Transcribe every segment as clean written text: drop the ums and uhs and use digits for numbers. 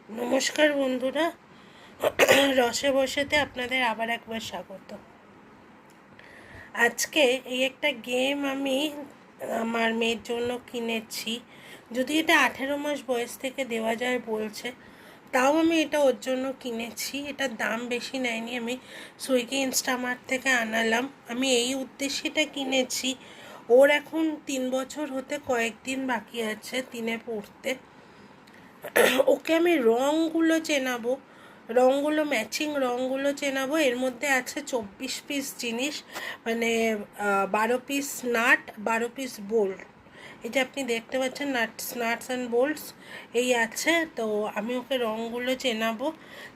নমস্কার বন্ধুরা, রসে বসেতে আপনাদের আবার একবার স্বাগত। আজকে এই একটা গেম আমি আমার মেয়ের জন্য কিনেছি। যদি এটা 18 মাস বয়স থেকে দেওয়া যায় বলছে, তাও আমি এটা ওর জন্য কিনেছি। এটার দাম বেশি নেয়নি, আমি সুইগি ইনস্টামার্ট থেকে আনালাম। আমি এই উদ্দেশ্যে এটা কিনেছি। ওর এখন 3 বছর হতে কয়েকদিন বাকি আছে 3-এ পড়তে। ওকে আমি রঙগুলো চেনাবো, রঙগুলো ম্যাচিং রঙগুলো চেনাবো। এর মধ্যে আছে 24 পিস জিনিস, মানে 12 পিস নাট, 12 পিস বোল্ট। এই যে আপনি দেখতে পাচ্ছেন নাটস অ্যান্ড বোল্টস এই আছে। তো আমি ওকে রঙগুলো চেনাবো,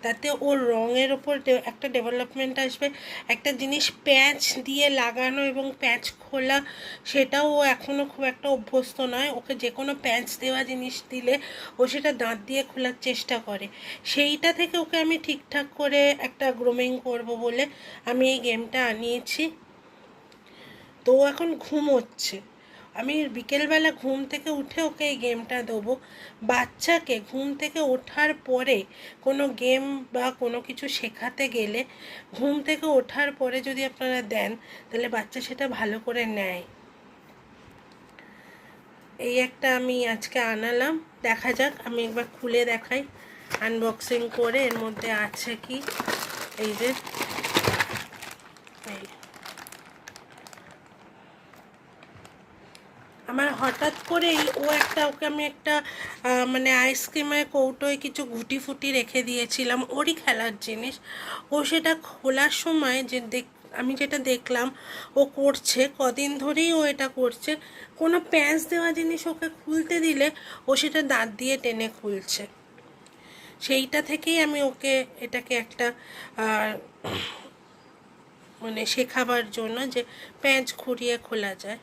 তাতে ওর রঙের ওপর একটা ডেভেলপমেন্ট আসবে। একটা জিনিস প্যাঁচ দিয়ে লাগানো এবং প্যাঁচ খোলা, সেটাও ও এখনও খুব একটা অভ্যস্ত নয়। ওকে যে কোনো প্যাঁচ দেওয়া জিনিস দিলে ও সেটা দাঁত দিয়ে খোলার চেষ্টা করে। সেইটা থেকে ওকে আমি ঠিকঠাক করে একটা গ্রুমিং করব বলে আমি এই গেমটা আনিয়েছি। তো ও এখন ঘুমোচ্ছে। আমি বিকেলবেলা ঘুম থেকে উঠে ওকে এই গেমটা দেবো। বাচ্চাকে ঘুম থেকে ওঠার পরে কোনো গেম বা কোনো কিছু শেখাতে গেলে ঘুম থেকে ওঠার পরে যদি আপনারা দেন, তাহলে বাচ্চা সেটা ভালো করে নেয়। এই একটা আমি আজকে আনালাম, দেখা যাক। আমি একবার খুলে দেখাই আনবক্সিং করে এর মধ্যে আছে কি। এই যে এই আমার হঠাৎ করেই ওকে আমি একটা মানে আইসক্রিমের কৌটোয় কিছু ঘুটি ফুটি রেখে দিয়েছিলাম, ওরই খেলার জিনিস। ও সেটা খোলার সময় আমি যেটা দেখলাম ও করছে, কদিন ধরেই ও এটা করছে। কোনো প্যাঁচ দেওয়া জিনিস ওকে খুলতে দিলে ও সেটা দাঁত দিয়ে টেনে খুলছে। সেইটা থেকেই আমি ওকে এটাকে একটা মানে শেখাবার জন্য যে প্যাঁচ ঘুরিয়ে খোলা যায়।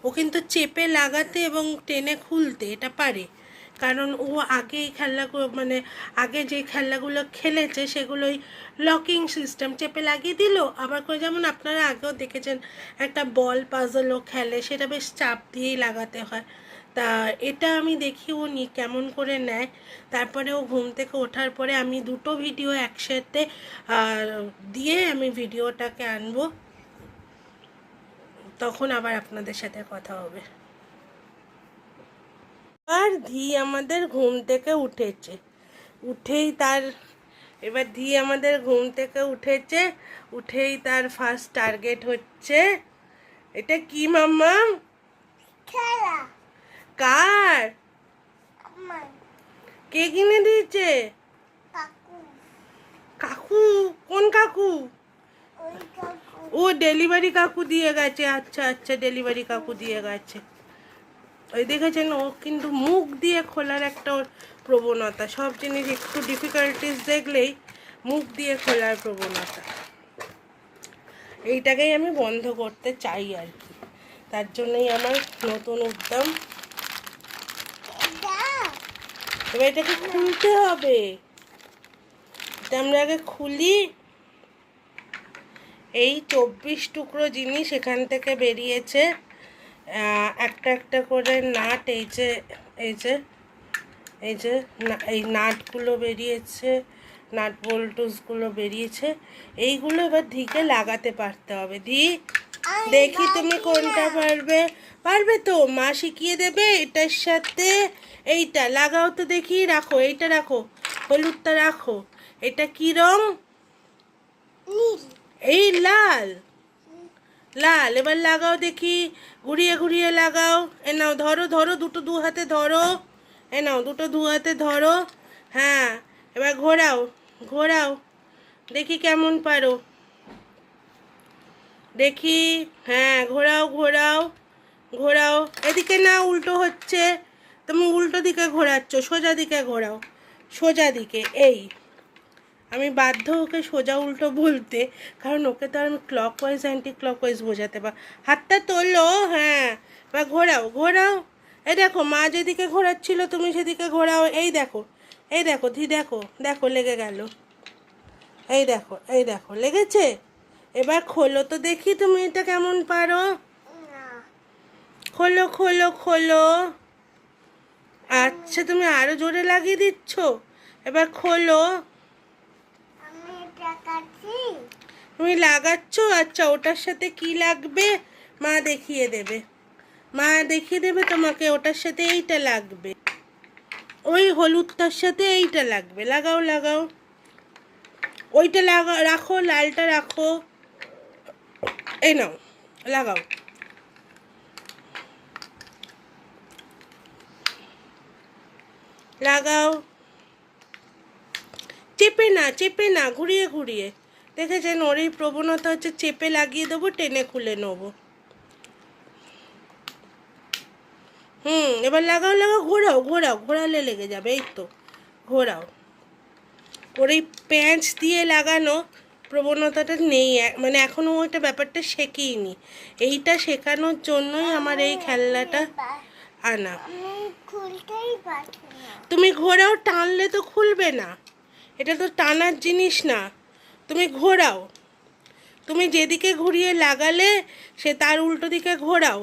ও কিন্তু চেপে লাগাতে এবং টেনে খুলতে এটা পারে, কারণ ও আগে এই খেলনাগুলো মানে আগে যে খেলনাগুলো খেলেছে সেগুলোই লকিং সিস্টেম, চেপে লাগিয়ে দিল। আবার করে যেমন আপনারা আগেও দেখেছেন একটা বল পাজলও খেলে, সেটা বেশ চাপ দিয়েই লাগাতে হয়। তা এটা আমি দেখি ও কেমন করে নেয়। তারপরে ও ঘুম থেকে ওঠার পরে আমি দুটো ভিডিও একসাথে দিয়ে আমি ভিডিওটাকে আনবো, তখন আবার আপনাদের সাথে কথা হবে। আর ধি আমাদের ঘুম থেকে উঠেছে, উঠেই তার এবার ধি আমাদের ঘুম থেকে উঠেছে, উঠেই তার ফার্স্ট টার্গেট হচ্ছে এটা কি মাম্মা? খেলা। কার? কে কিনে দিয়েছে? কাকু। কোন কাকু? ও ডেলিভারি কাকু দিয়ে গেছে। আচ্ছা আচ্ছা, ডেলিভারি কাকু দিয়ে গেছে। ওই দেখেছেন, ও কিন্তু মুখ দিয়ে খোলার একটা ওর প্রবণতা। সব জিনিস একটু ডিফিকাল্টিস দেখলেই মুখ দিয়ে খোলার প্রবণতা। এইটাকেই আমি বন্ধ করতে চাই আর কি, তার জন্যই আমার নতুন উদ্যম। এবার এটাকে খুলতে হবে, এটা আমরা আগে খুলি। এই 24 টুকরো জিনিস এখান থেকে বেরিয়েছে, একটা একটা করে নাট। এই যে এই যে এই যে এই নাটগুলো বেরিয়েছে, নাট বল্টুসগুলো বেরিয়েছে। এইগুলো এবার ধিকে লাগাতে পারতে হবে। দেখি তুমি কোনটা পারবে। পারবে তো, মা শিখিয়ে দেবে। এটার সাথে এইটা লাগাও তো দেখি। রাখো, এইটা রাখো, হলুদটা রাখো। এটা কি রং? এই লাল। লাল, এবার লাগাও দেখি, ঘুরিয়ে ঘুরিয়ে লাগাও। এ নাও, ধরো ধরো, দুটো দু হাতে ধরো। এ নাও, দুটো দু হাতে ধরো। হ্যাঁ, এবার ঘোরাও ঘোরাও, দেখি কেমন পারো, দেখি। হ্যাঁ, ঘোরাও ঘোরাও ঘোরাও। এদিকে না, উল্টো হচ্ছে। তুমি উল্টো দিকে ঘোরাচ্ছ, সোজা দিকে ঘোরাও, সোজা দিকে। এই আমি বাধ্য ওকে সোজা উল্টো বলতে, কারণ ওকে তো আমি ক্লকওয়াইজ অ্যান্টি ক্লকওয়াইজ বোঝাতে পার। হাতটা তোলো। হ্যাঁ, বা ঘোরাও ঘোরাও। এই দেখো, মা যেদিকে ঘোরাচ্ছিল তুমি সেদিকে ঘোরাও। এই দেখো, এই দেখো ধি, দেখো দেখো লেগে গেল। এই দেখো, এই দেখো লেগেছে। এবার খোলো তো দেখি তুমি এটা কেমন পারো। খোলো খোলো খোলো। আচ্ছা, তুমি আরো জোরে লাগিয়ে দিচ্ছ। এবার খোলো। আমি লাগাচ্ছি। তুমি লাগাচ্ছ? আচ্ছা, ওটার সাথে কি লাগবে মা দেখিয়ে দেবে। মা দেখিয়ে দেবে তোমাকে, ওটার সাথে এইটা লাগবে, ওই হলুদটার সাথে এইটা লাগবে। লাগাও লাগাও, ওইটা লাগা, রাখো, লালটা রাখো। এই নাও, লাগাও। লাগাও, চেপে না, চেপে না, ঘুরিয়ে ঘুরিয়ে। দেখেছেন, ওর এই প্রবণতা হচ্ছে চেপে লাগিয়ে দেবো, টেনে খুলে নেবো। এবার লাগাও লাগাও, ঘোরাও ঘোরাও, ঘোরালে লেগে যাবে। এই তো, ঘোরাও। ওর এই প্যাঁচ দিয়ে লাগানো প্রবণতাটা নেই, মানে এখনও ওইটা ব্যাপারটা শেখেইনি। এইটা শেখানোর জন্যই আমার এই খেলনাটা আনা। তুমি ঘোরাও, টানলে তো খুলবে না, এটা তো টানার জিনিস না। তুমি ঘোরাও, তুমি যেদিকে ঘুরিয়ে লাগালে সে তার উল্টো দিকে ঘোরাও।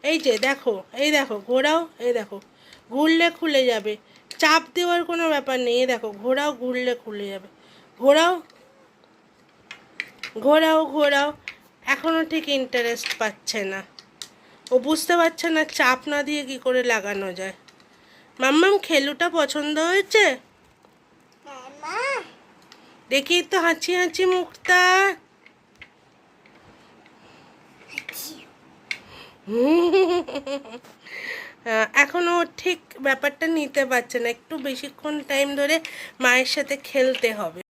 এই যে দেখো, এই দেখো, ঘোরাও, এই দেখো, ঘুরলে খুলে যাবে। চাপ দেওয়ার কোনো ব্যাপার নেই। এই দেখো, ঘোরাও, ঘুরলে খুলে যাবে। ঘোরাও ঘোরাও ঘোরাও। এখনও ঠিক ইন্টারেস্ট পাচ্ছে না, ও বুঝতে পারছে না চাপ না দিয়ে কি করে লাগানো যায়। মাম্মাম, খেলুটা পছন্দ হয়েছে? দেখি তো হাঁচি হাঁচি মুখটা। এখনও ঠিক ব্যাপারটা নিতে পারছে না, একটু বেশিক্ষণ টাইম ধরে মায়ের সাথে খেলতে হবে।